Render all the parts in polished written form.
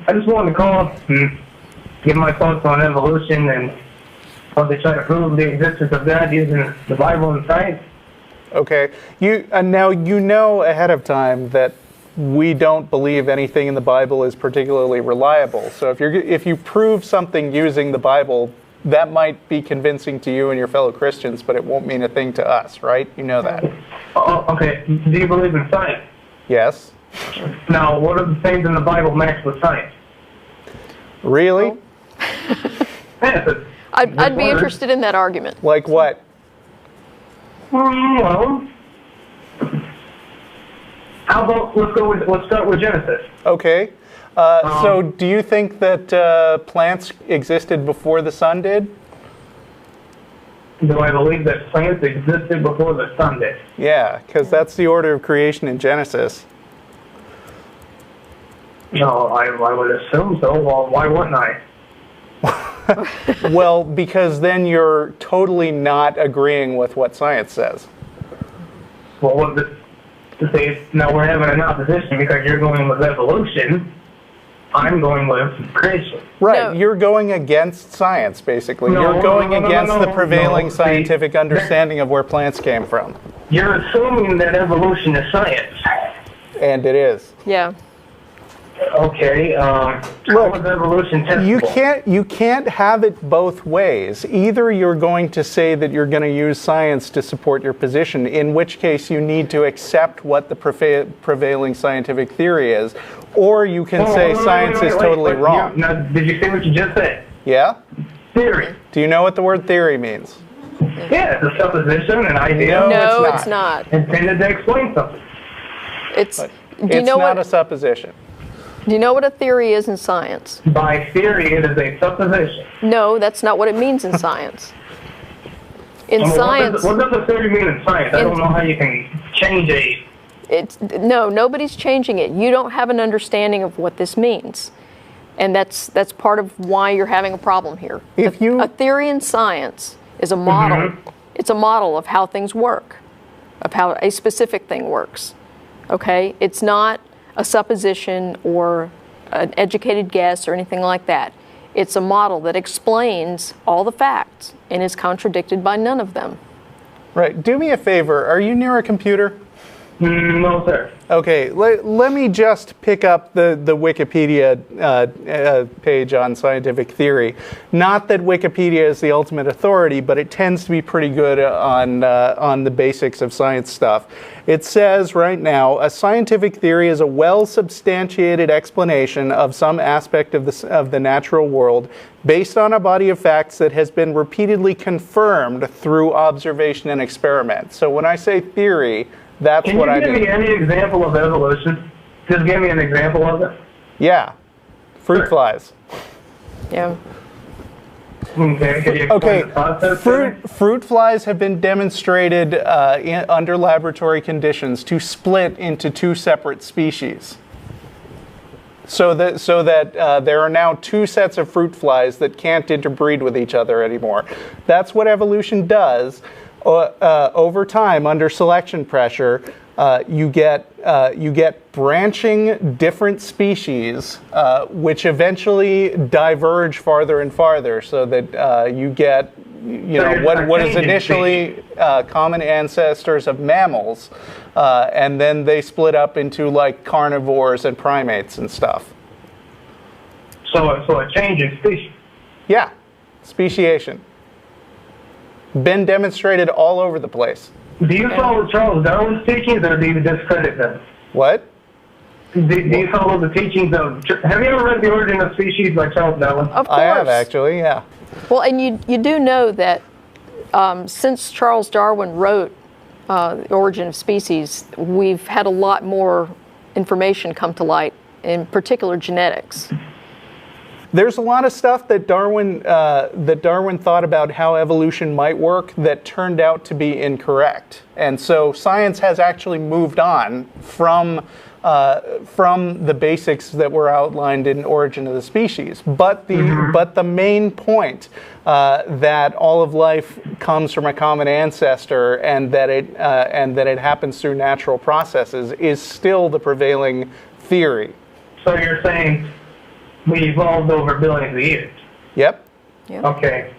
I just wanted to call and give my thoughts on evolution and how they try to prove the existence of God using the Bible and science. Okay. Now you know ahead of time that we don't believe anything in the Bible is particularly reliable. So if you prove something using the Bible, that might be convincing to you and your fellow Christians, but it won't mean a thing to us, right? You know that. Okay. Do you believe in science? Yes. Now, what are the things in the Bible matched with science? Really? Yes, I'd be interested in that argument. Like what? Well, how about let's start with Genesis. Okay. So do you think that plants existed before the sun did? Do I believe that plants existed before the sun did? Yeah, because that's the order of creation in Genesis. No, I would assume so. Well, why wouldn't I? Well, because then you're totally not agreeing with what science says. Well, now we're having an opposition because you're going with evolution. I'm going with creation. Right, No. You're going against science, basically. No, you're going against the prevailing See, scientific understanding of where plants came from. You're assuming that evolution is science. And it is. Yeah. Okay, how Look, is evolution testable? You can't have it both ways. Either you're going to say that you're going to use science to support your position, in which case you need to accept what the prevailing scientific theory is, or you can say science is totally wrong. Now, did you see what you just said? Yeah? Theory. Do you know what the word theory means? Yeah, it's a supposition, an idea. No, it's it's not. Intended to explain something. It's. But Do you it's know not what? a supposition. Do you know what a theory is in science? By theory, it is a supposition. No, that's not what it means in science. In science, What does a theory mean in science? I don't know how you can change nobody's changing it. You don't have an understanding of what this means, and that's part of why you're having a problem here. A theory in science is a model. Mm-hmm. It's a model of how things work, of how a specific thing works. Okay, it's not a supposition or an educated guess or anything like that. It's a model that explains all the facts and is contradicted by none of them. Right. Do me a favor. Are you near a computer? No, sir. Okay, let me just pick up the Wikipedia page on scientific theory. Not that Wikipedia is the ultimate authority, but it tends to be pretty good on the basics of science stuff. It says right now, a scientific theory is a well-substantiated explanation of some aspect of the natural world based on a body of facts that has been repeatedly confirmed through observation and experiment. So when I say theory, that's what I mean. Can you give me any example of evolution? Just give me an example of it. Yeah. Fruit flies. Yeah. Okay, can you explain the process? Fruit flies have been demonstrated under laboratory conditions to split into two separate species. So that there are now two sets of fruit flies that can't interbreed with each other anymore. That's what evolution does. Over time, under selection pressure, you get branching different species, which eventually diverge farther and farther, so that you get what is initially common ancestors of mammals, and then they split up into like carnivores and primates and stuff. So a change in species. Yeah, speciation. Been demonstrated all over the place. Do you follow Charles Darwin's teachings, or do you discredit them? What? Do you follow the teachings of... Have you ever read The Origin of Species by Charles Darwin? Of course. I have, actually, yeah. Well, and you do know that since Charles Darwin wrote The Origin of Species, we've had a lot more information come to light, in particular genetics. There's a lot of stuff that Darwin thought about how evolution might work that turned out to be incorrect, and so science has actually moved on from the basics that were outlined in Origin of the Species. But the main point that all of life comes from a common ancestor and that it happens through natural processes is still the prevailing theory. So you're saying we evolved over billions of years. Yep. Yep. Okay.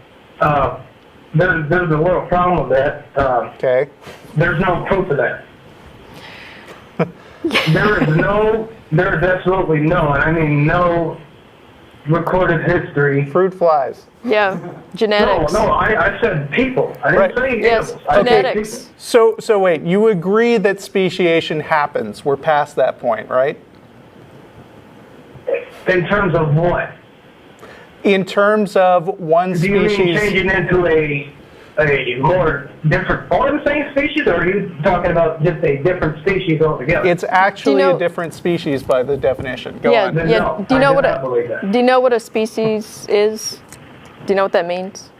There's a little problem with that. Okay. There's no proof of that. There is absolutely no, and I mean no recorded history. Fruit flies. Yeah, genetics. No, I said people. I didn't say Yes, animals. I said genetics. people. So wait, you agree that speciation happens? We're past that point, right? In terms of what? In terms of one Do you mean species. changing into a more different form, same species, or are you talking about just a different species altogether? It's actually Do you know- a different species by the definition. Go on. Then Yeah. no, Do you I know do what not believe that. Do you know what a species is? Do you know what that means?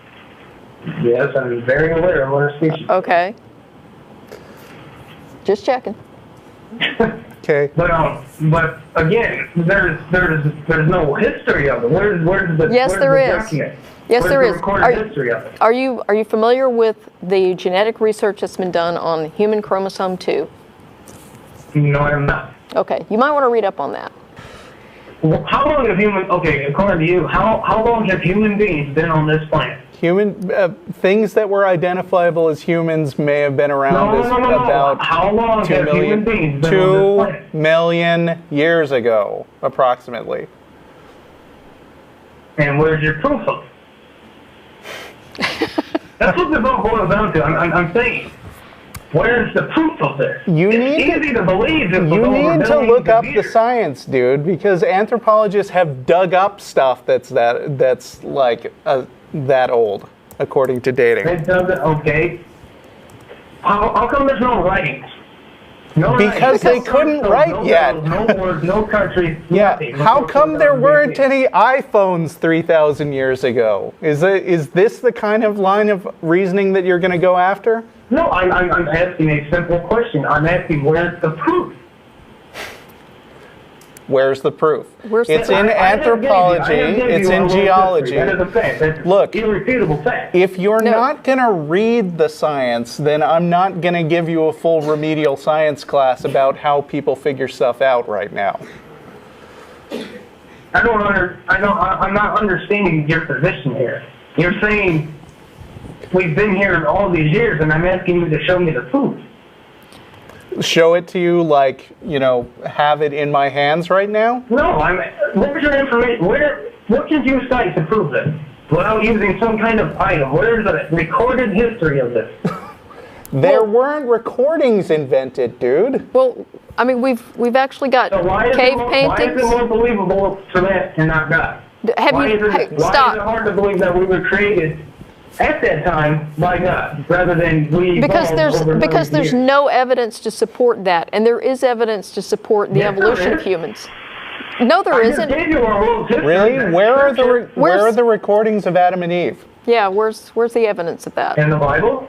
Yes, I'm very aware of what a species. Okay. Just checking. Okay. But again, there's no history of it. Where's the Yes, where's there the is. document? Yes, Where's there the is. recorded history of it? Are you familiar with the genetic research that's been done on human chromosome 2? No, I'm not. Okay, you might want to read up on that. Well, how long have according to you, how long have human beings been on this planet? Things that were identifiable as humans may have been around No. about How long have human beings been on this planet? 2 million years ago, approximately. And where's your proof of it? That's what the vote boils down to. I'm saying, where's the proof of this? It's easy to believe. You need to look up the science, dude, because anthropologists have dug up stuff that's like that old, according to dating. It doesn't. Okay. How come there's no writings? No Because they couldn't write yet. No words, no country. Yeah. Nothing. How come there weren't any iPhones 3,000 years ago? Is this the kind of line of reasoning that you're going to go after? No, I'm asking a simple question. I'm asking where's the proof? Where's the proof? It's in I anthropology. It's in geology. That is a fact. That's Look, irrefutable fact. if you're not going to read the science, then I'm not going to give you a full remedial science class about how people figure stuff out right now. I'm not understanding your position here. You're saying we've been here all these years, and I'm asking you to show me the proof. Show it to you, like, have it in my hands right now? No, where's your information? What can you cite to prove this? Without using some kind of item. Where's the recorded history of this? There weren't recordings invented, dude. Well, I mean, we've actually got So cave paintings. Why is it more believable for that and not God? Why is it hard to believe that we were created at that time by God rather than we Because evolved there's no evidence to support that, and there is evidence to support the evolution of humans. No, there isn't. Really? Where are the recordings of Adam and Eve? Yeah, where's the evidence of that? In the Bible?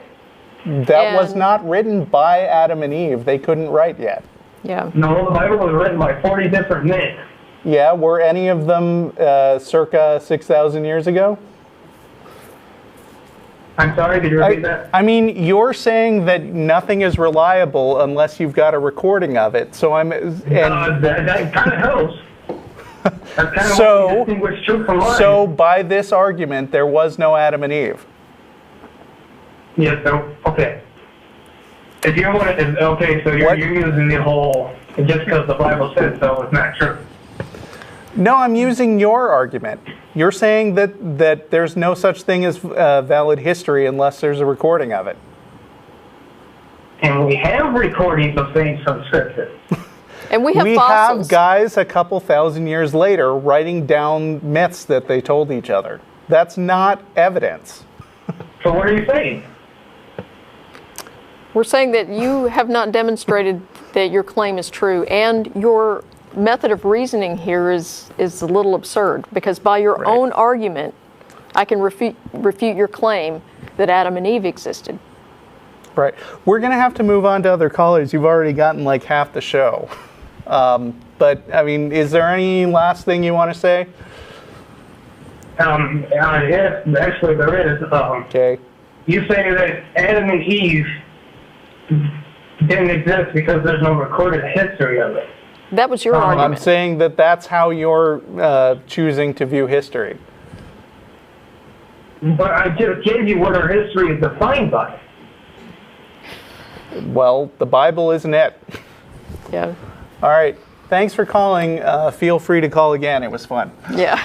That was not written by Adam and Eve. They couldn't write yet. Yeah. No, the Bible was written by 40 different men. Yeah, were any of them circa 6,000 years ago? I'm sorry, could you repeat that? I mean, you're saying that nothing is reliable unless you've got a recording of it. So that kind of helps. That's kind of what we distinguish truth from lying. So by this argument, there was no Adam and Eve. Yes, okay. If you want to, okay, so you're using the whole, just because the Bible says so, it's not true. No, I'm using your argument. You're saying that there's no such thing as valid history unless there's a recording of it. And we have recordings of things from Scripture. And we have fossils. Have guys a couple thousand years later writing down myths that they told each other. That's not evidence. So what are you saying? We're saying that you have not demonstrated that your claim is true, and your method of reasoning here is a little absurd, because by your own argument, I can refute your claim that Adam and Eve existed. Right. We're going to have to move on to other callers. You've already gotten like half the show. But, I mean, is there any last thing you want to say? Yes, actually there is. Okay. You say that Adam and Eve didn't exist because there's no recorded history of it. That was your I'm argument. I'm saying that that's how you're choosing to view history. But I just gave you what our history is defined by. Well, the Bible isn't it. Yeah. All right. Thanks for calling. Feel free to call again. It was fun. Yeah.